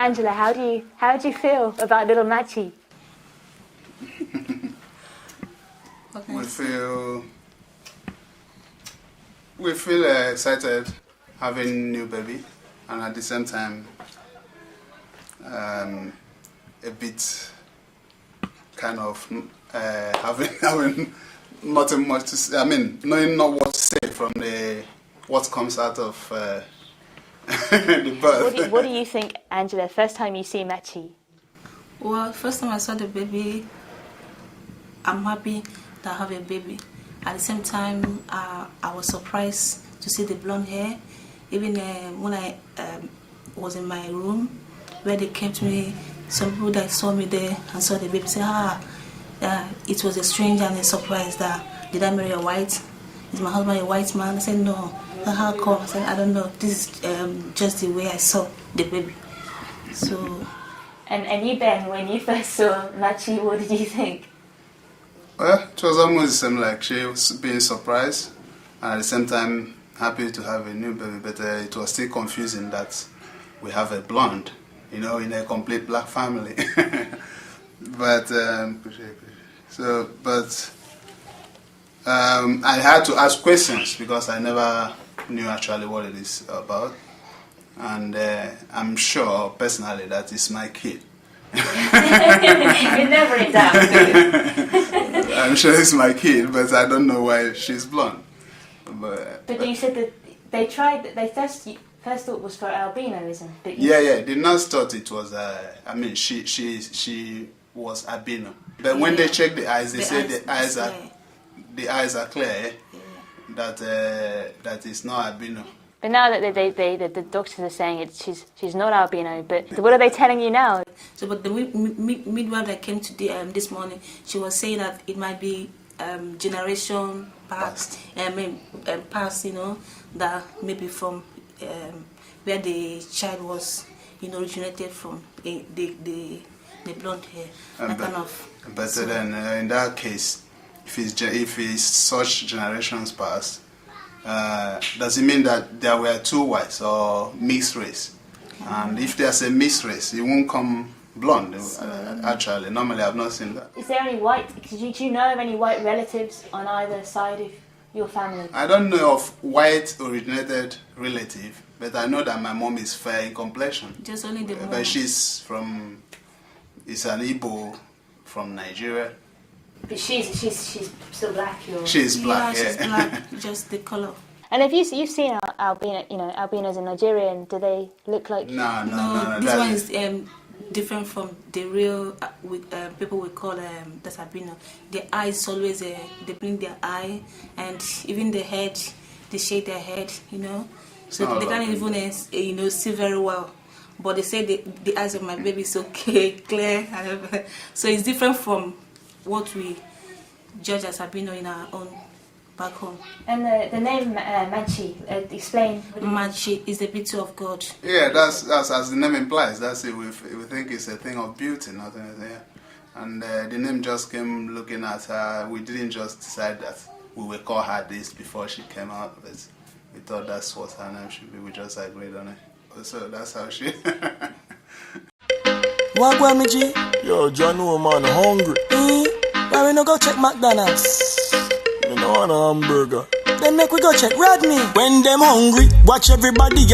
Angela, how do you feel about little Machi? We feel excited having new baby, and at the same time a bit kind of having nothing much to say. I mean, knowing not what to say from what comes out of the birth. What do you think, Angela? First time you see Machi? Well, first time I saw the baby, I'm happy to have a baby. At the same time, I was surprised to see the blonde hair. Even when I was in my room, where they kept me, some people that saw me there and saw the baby say, it was a strange and a surprise that, did I marry a white? Is my husband a white man? I said, no. How come? I said, I don't know. This is just the way I saw the baby. So. And you, Ben, when you first saw Machi, what did you think? Well, it was almost the same, like she was being surprised and at the same time happy to have a new baby, but it was still confusing that we have a blonde, in a complete black family. But I had to ask questions because I never knew actually what it is about, and I'm sure personally that it's my kid. You're never in doubt. I'm sure it's my kid, but I don't know why she's blonde. But you said that they first thought it was for albinism. Yeah. The nurse thought it was. She was albino. But when they checked the eyes, they said the eyes are clear. Yeah. That is not albino. But now that the doctors are saying she's not albino, but what are they telling you now? So, but the midwife that came to this morning, she was saying that it might be generation past, past, that maybe from where the child was, originated from, the blonde hair, But then in that case, if it's such generations past. Does it mean that there were two whites or mixed race? And if there's a mixed race, it won't come blonde. Actually, normally I've not seen that. Is there any white? Do you know of any white relatives on either side of your family? I don't know of white originated relative, but I know that my mom is fair in complexion. Just only the mom. But it's an Igbo from Nigeria. But she's still black. She's black. Yeah, she's black. Just the color. And have you've seen albinos in Nigeria? And do they look like? No. This one is different from the real people we call that's albino. The eyes always they blink their eye, and even the head, they shade their head. So they can't even see very well. But they say the eyes of my baby is okay, clear. So it's different from what we judge as albino in our own back home. And the name Machi, explain. Machi is the beauty of God. Yeah, that's as the name implies. That's it. We think it's a thing of beauty, nothing else. Yeah. And the name just came looking at her. We didn't just decide that we will call her this before she came out of it. We thought that's what her name should be. We just agreed on it. So that's how she. What go me G? Yo, John, man, hungry. Why we no go check McDonald's? Me no want a hamburger. Then make we go check Rodney. When them hungry, watch everybody.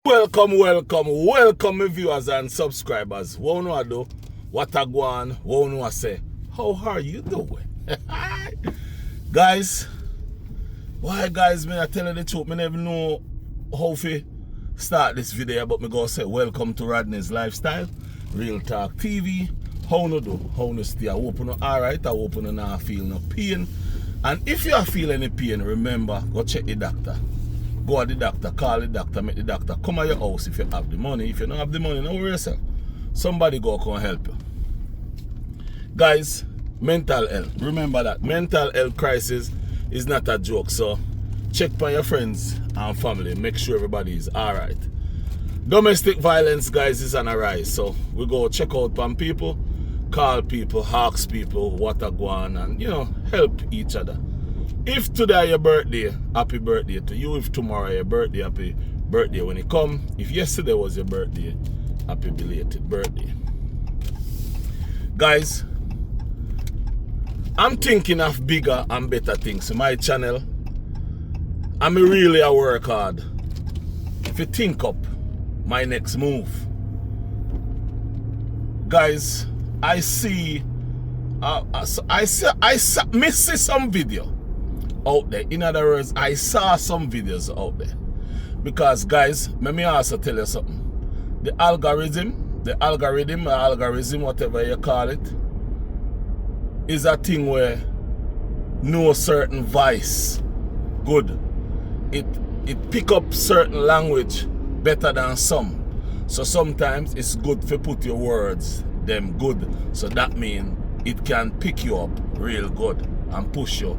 Welcome, my viewers and subscribers. What I do, what I go on, what I say. How are you doing? Guys, why guys, I tell you the truth, I never know how to start this video, but I go say welcome to Rodney's Lifestyle, Real Talk TV. How you do? How you stay? I hope you alright, I hope you not feel no pain. And if you are feeling any pain, remember, go check the doctor. Go to the doctor, call the doctor, make the doctor come at your house if you have the money. If you don't have the money, don't worry yourself. Somebody go come help you. Guys, mental health. Remember that mental health crisis is not a joke. So check on your friends and family. Make sure everybody is alright. Domestic violence, guys, is on a rise. So we go check out on people, call people, ask people what are going on, and help each other. If today your birthday, happy birthday to you. If tomorrow your birthday, happy birthday when it come. If yesterday was your birthday, happy belated birthday. Guys, I'm thinking of bigger and better things in my channel. I'm really a work hard to think up my next move. Guys, I see some video out there. In other words, I saw some videos out there. Because guys, let me also tell you something. The algorithm, whatever you call it, is a thing where no certain voice good. It pick up certain language better than some. So sometimes it's good to put your words them good. So that means it can pick you up real good and push you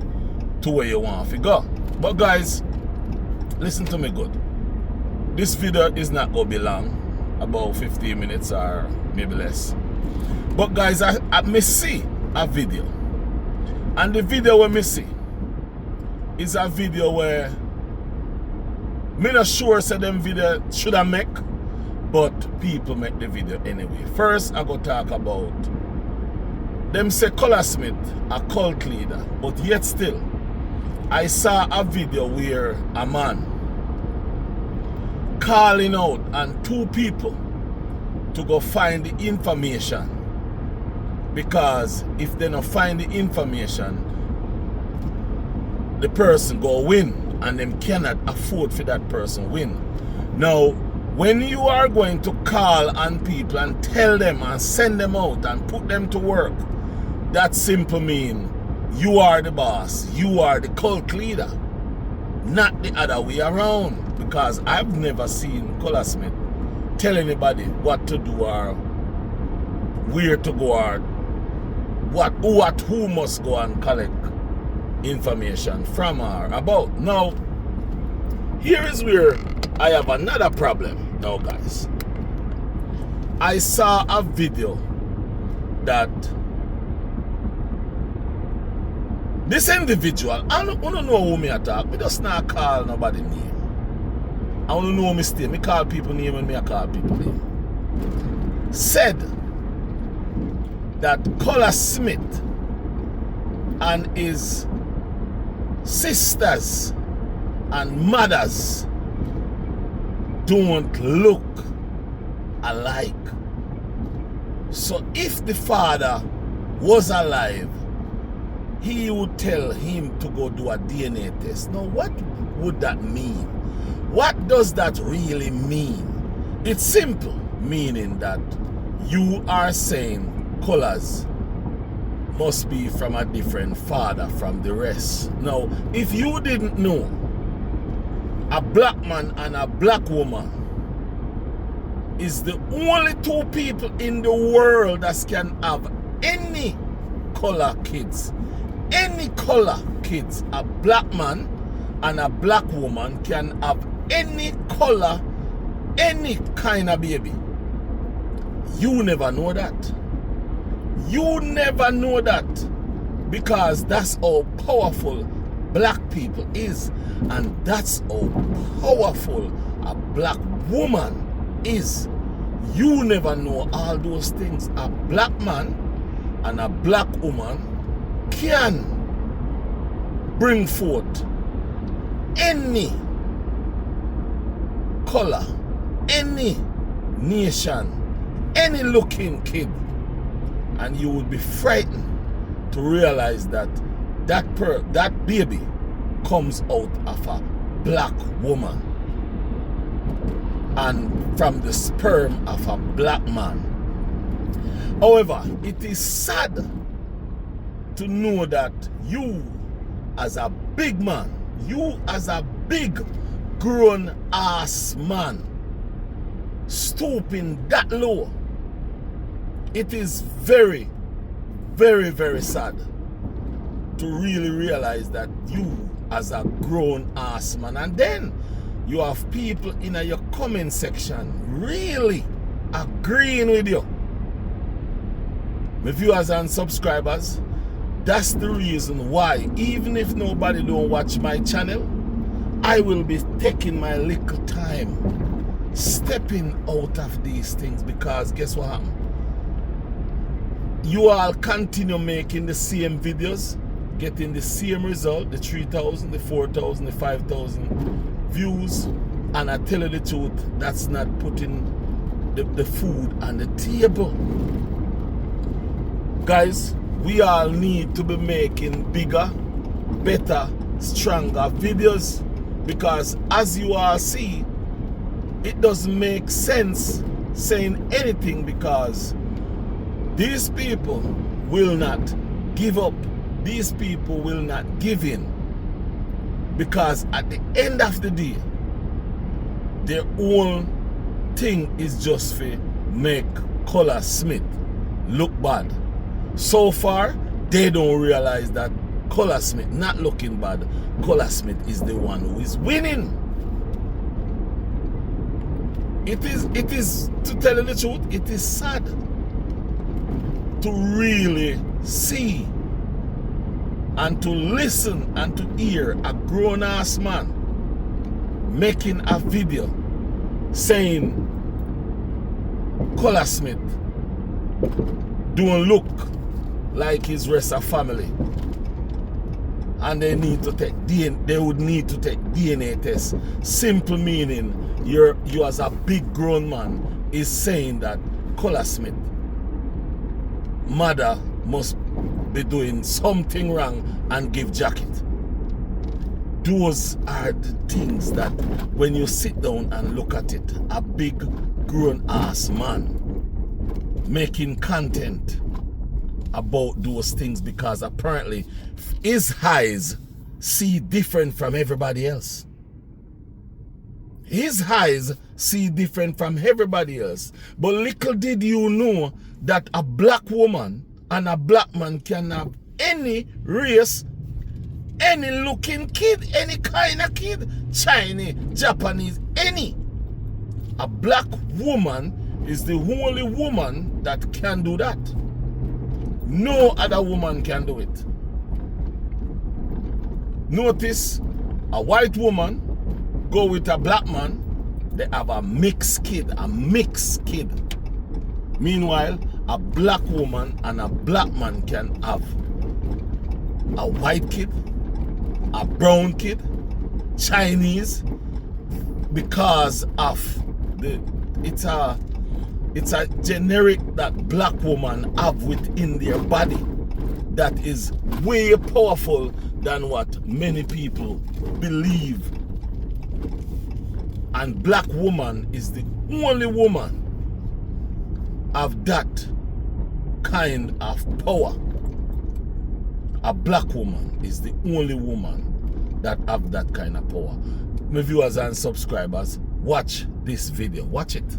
to where you want to go. But guys, listen to me good. This video is not going to be long, about 15 minutes or maybe less. But guys, I may see a video, and the video we may see is a video where me not sure say them video should I make, but people make the video anyway. First I go talk about them say Colaz a cult leader, but yet still I saw a video where a man calling out and two people to go find the information, because if they don't find the information, the person go win, and them cannot afford for that person win. Now, when you are going to call on people and tell them and send them out and put them to work, that simply means you are the boss, you are the cult leader, not the other way around. Because I've never seen Colaz tell anybody what to do or where to go or who must go and collect information from or about. Now, here is where I have another problem now, guys. I saw a video that this individual, I don't know who me attack, me just not call nobody name. I want to know me stay. Me call people name and me call people name. Said that Colaz and his sisters and mothers don't look alike. So if the father was alive, he would tell him to go do a DNA test. Now, what would that mean? What does that really mean? It's simple, meaning that you are saying Colaz must be from a different father from the rest. Now, if you didn't know, a black man and a black woman is the only two people in the world that can have any color kids. Any color kids. A black man and a black woman can have any color, any kind of baby. You never know that. You never know that, because that's how powerful black people is, and that's how powerful a black woman is. You never know all those things. A black man and a black woman can bring forth any color any nation, any looking kid, and you would be frightened to realize that that baby comes out of a black woman and from the sperm of a black man. However, it is sad to know that you as a big man, you as a big grown ass man, stooping that low. It is very, very, very sad to really realize that you as a grown ass man, and then you have people in your comment section really agreeing with you. My viewers and subscribers, that's the reason why, even if nobody don't watch my channel, I will be taking my little time stepping out of these things, because guess what happened? You all continue making the same videos, getting the same result, the 3,000, the 4,000, the 5,000 views, and I tell you the truth, that's not putting the food on the table. Guys, we all need to be making bigger, better, stronger videos, because as you all see, it doesn't make sense saying anything, because these people will not give up. These people will not give in, because at the end of the day, their own thing is just to make Colaz Smith look bad. So far, they don't realize that Colaz Smith not looking bad. Colaz Smith is the one who is winning. It is, to tell you the truth, it is sad to really see and to listen and to hear a grown-ass man making a video saying Colaz Smith don't look like his rest of family, and they need to take DNA, they would need to take DNA test. Simple meaning, you as a big grown man is saying that Colaz Smith mother must be doing something wrong and give jacket. Those are the things that when you sit down and look at it, a big grown ass man making content about those things, because apparently his eyes see different from everybody else. His eyes see different from everybody else. But little did you know that a black woman and a black man can have any race, any looking kid, any kind of kid, Chinese, Japanese, any. A black woman is the only woman that can do that. No other woman can do it. Notice, a white woman go with a black man, they have a mixed kid, Meanwhile, a black woman and a black man can have a white kid, a brown kid, Chinese, because of it's a generic that black woman have within their body that is way powerful than what many people believe. And black woman is the only woman of that kind of power. A black woman is the only woman that have that kind of power. My viewers and subscribers, watch this video. Watch it.